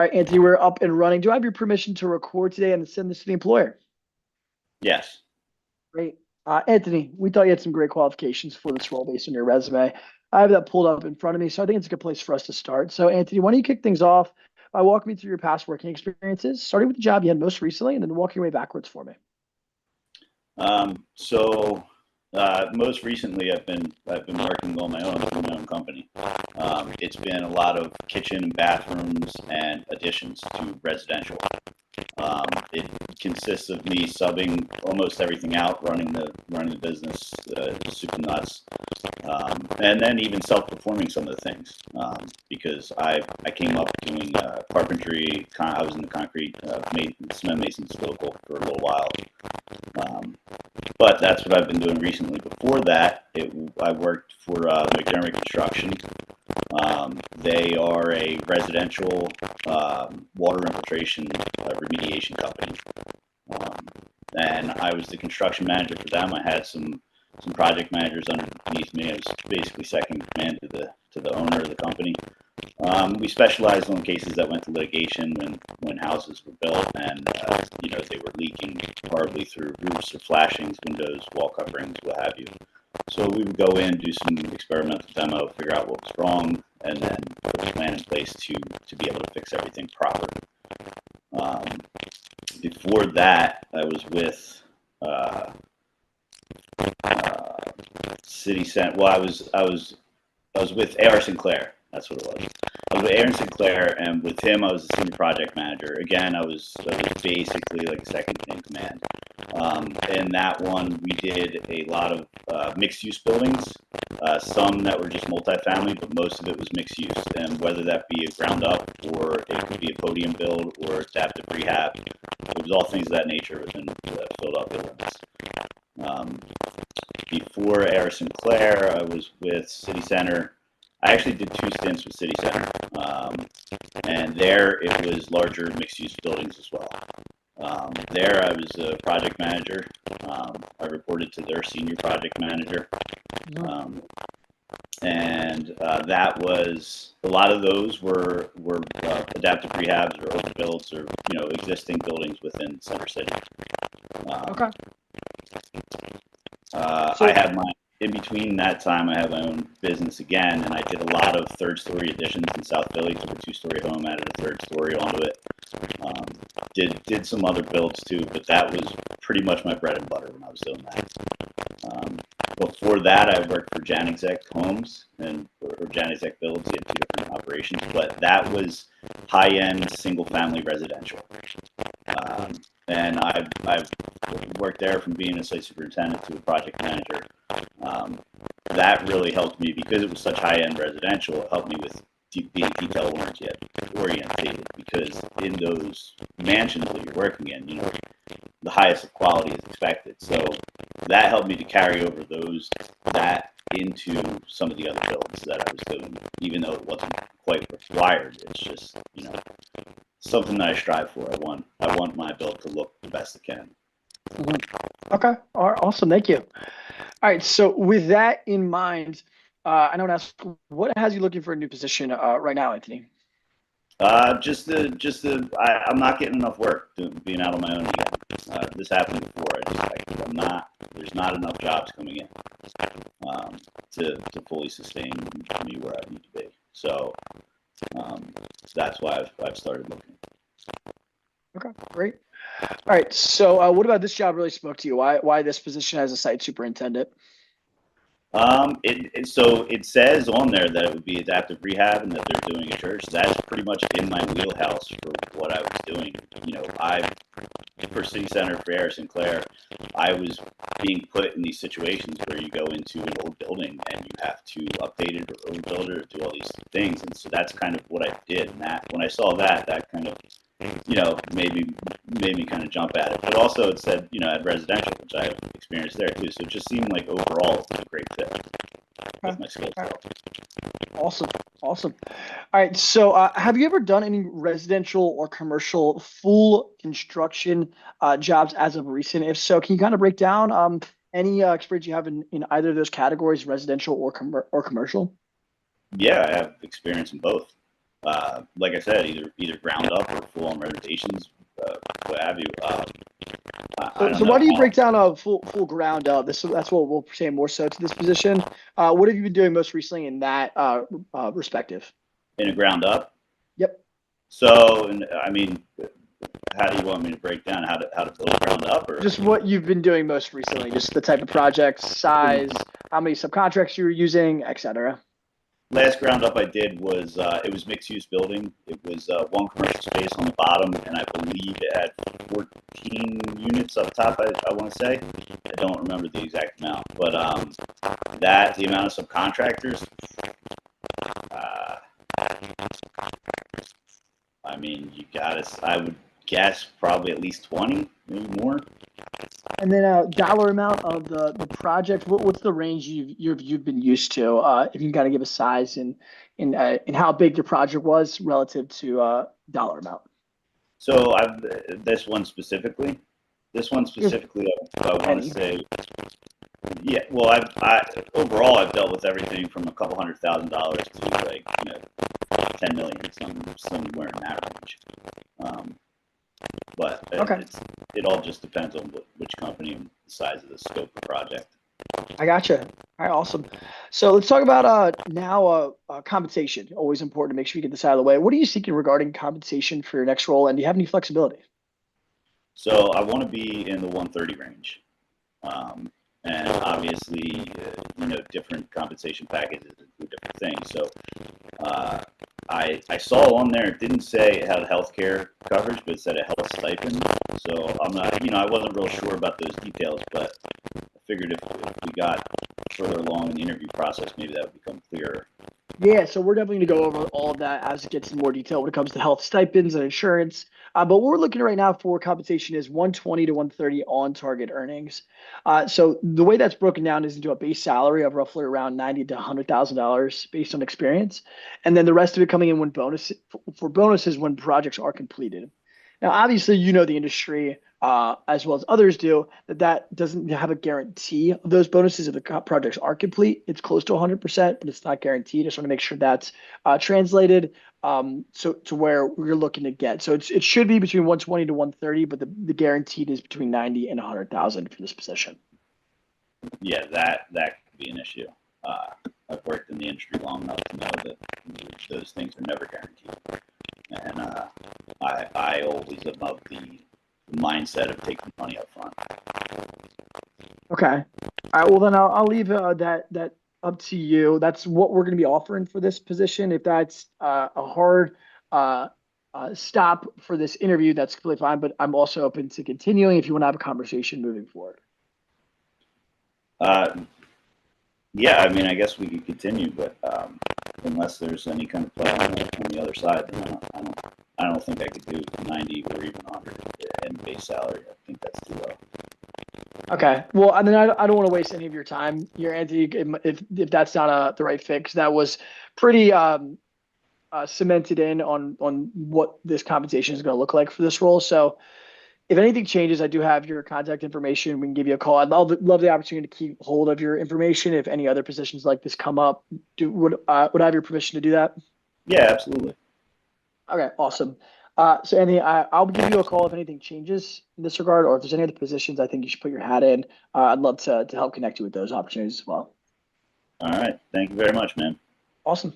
All right, Anthony, we're up and running. Do I have your permission to record today and send this to the employer? Yes. Great. Anthony, we thought you had some great qualifications for this role based on your resume. I have that pulled up in front of me, so I think it's a good place for us to start. So, Anthony, why don't you kick things off by walking me through your past working experiences, starting with the job you had most recently, and then walking your way backwards for me. Most recently, I've been working on my own for my own company. It's been a lot of kitchen and bathrooms and additions to residential. It consists of me subbing almost everything out, running the business, soup and nuts, and then even self-performing some of the things because I came up doing carpentry. I was in the concrete cement masons local for a little while, but that's what I've been doing recently. Before that, I worked for McDermott Construction. They are a residential water infiltration remediation company, and I was the construction manager for them. I had some project managers underneath me. I was basically second in command to the owner of the company. We specialized on cases that went to litigation when houses were built and they were leaking horribly through roofs or flashings, windows, wall coverings, what have you. So we would go in, do some experimental demo, figure out what was wrong, and then put a plan in place to be able to fix everything properly. Um, Before that, I was with uh, City Center. Well, I was with A.R. Sinclair. That's what it was. I was with Aaron Sinclair, and with him, I was a senior project manager. Again, I was basically like a second in command. In that one, we did a lot of mixed-use buildings, some that were just multifamily, but most of it was mixed-use. And whether that be a ground-up or it could be a podium build or adaptive rehab, it was all things of that nature within the Philadelphia limits. Um, Before Air Sinclair, I was with City Center. I actually did two stints with City Center, and there it was larger mixed-use buildings as well. There I was a project manager. I reported to their senior project manager, Mhm. um, and that was a lot of those were adaptive rehabs or overbuilds or existing buildings within Center City. Um, Okay. I So, have my in between that time, I have my own business again, and I did a lot of third-story additions in South Philly. Took a two-story home, added a third story onto it. Um, did some other builds too, but that was pretty much my bread and butter when I was doing that. Um, Before that, I worked for Janexec Homes or Janexec Builds. He had two different operations, but that was high-end single-family residential. Um, and I've worked there from being a site superintendent to a project manager. Um, that really helped me because it was such high-end residential. It helped me with being detail oriented because in those mansions that you're working in, the highest quality is expected. So that helped me to carry over that into some of the other builds that I was doing, even though it wasn't quite required. It's just something that I strive for. I want my build to look the best it can. mhm. Okay. All right, awesome. Thank you. All right. So, with that in mind, I know to ask, what has you looking for a new position right now, Anthony? I'm not getting enough work being out on my own again. This happened before. I'm not. There's not enough jobs coming in um, to fully sustain me where I need to be. So um, that's why I've started looking. Okay, great. All right. So, what about this job really spoke to you? Why this position as a site superintendent? So it says on there that it would be adaptive rehab and that they're doing a church. That's pretty much in my wheelhouse for what I was doing. I for City Center for Air Sinclair, I was being put in these situations where you go into an old building and you have to update it or overbuild it or do all these things, and so that's kind of what I did. And that when I saw that kind of made me kind of jump at it. But also it said, at residential, which I have experience there too. So it just seemed like overall it was a great fit Okay. with my skill All right. set. Awesome. Awesome. All right. So, have you ever done any residential or commercial full construction jobs as of recent? If so, can you kind of break down any experience you have in either of those categories, residential or commercial? Yeah, I have experience in both. like I said, either ground up or full on renovations, what have you. I So, don't so know why do you how. break down a full ground up? That's what we'll say more so to this position. What have you been doing most recently in that perspective? In a ground up. Yep. So, and, I mean, how do you want me to break down how to build a ground up, or Just what you've been doing most recently, just the type of projects, size, how many subcontracts you were using, etc. last ground up I did was it was mixed use building. It was one commercial space on the bottom, and I believe it had 14 units up top. I want to say I don't remember the exact amount, but that the amount of subcontractors. Uh, I mean, you got to. I would guess probably at least 20, maybe more. And then dollar amount of the project. What's the range you've been used to? If you can kind of give a size and how big your project was relative to dollar amount. So I've this one specifically. This one Give specifically, I want to any. say, yeah. Well, I overall I've dealt with everything from a couple $100,000 to like 10 million, somewhere in that range. Um, but Okay. it all just depends on which company and the size of the scope of the project. I gotcha. All right, awesome. So let's talk about now compensation. Always important to make sure you get this out of the way. What are you seeking regarding compensation for your next role, and do you have any flexibility? So I want to be in the 130 range. Um, and obviously, different compensation packages include different things. So uh, I saw on there, it didn't say it had healthcare coverage, but it said a health stipend. So I'm not, I wasn't real sure about those details, but I figured if we got further along in the interview process, maybe that would become clearer. Yeah, so we're definitely going to go over all of that as it gets in more detail when it comes to health stipends and insurance. But what we're looking at right now for compensation is 120 to 130 on target earnings. So the way that's broken down is into a base salary of roughly around 90 to $100,000 based on experience, and then the rest of it coming in when bonus for bonuses when projects are completed. Now, obviously, you know the industry as well as others do that doesn't have a guarantee of those bonuses if the projects are complete. It's close to 100%, but it's not guaranteed. I just want to make sure that's translated so to where we're looking to get. So it should be between 120 to 130, but the guaranteed is between 90 and 100,000 for this position. Yeah, that could be an issue. Uh, I've worked in the industry long enough to know that those things are never guaranteed. And I always am of the mindset of taking money up front. Okay. All right. Well, then I'll leave that up to you. That's what we're going to be offering for this position. If that's a hard uh, stop for this interview, that's completely fine. But I'm also open to continuing if you want to have a conversation moving forward. Uh, yeah, I mean, I guess we could continue, but unless there's any kind of play on the other side, then I don't think I could do 90 or even 100 in base salary. I think that's too low. Okay. Well, I mean, I don't want to waste any of your time here, Anthony, if that's not the right fit, 'cause that was pretty cemented in on what this compensation is going to look like for this role. So if anything changes, I do have your contact information. We can give you a call. I'd love the opportunity to keep hold of your information. If any other positions like this come up, would I have your permission to do that? Yeah, absolutely. Okay, awesome. So Anthony, I'll give you a call if anything changes in this regard, or if there's any other positions I think you should put your hat in. I'd love to help connect you with those opportunities as well. All right. Thank you very much, man. Awesome.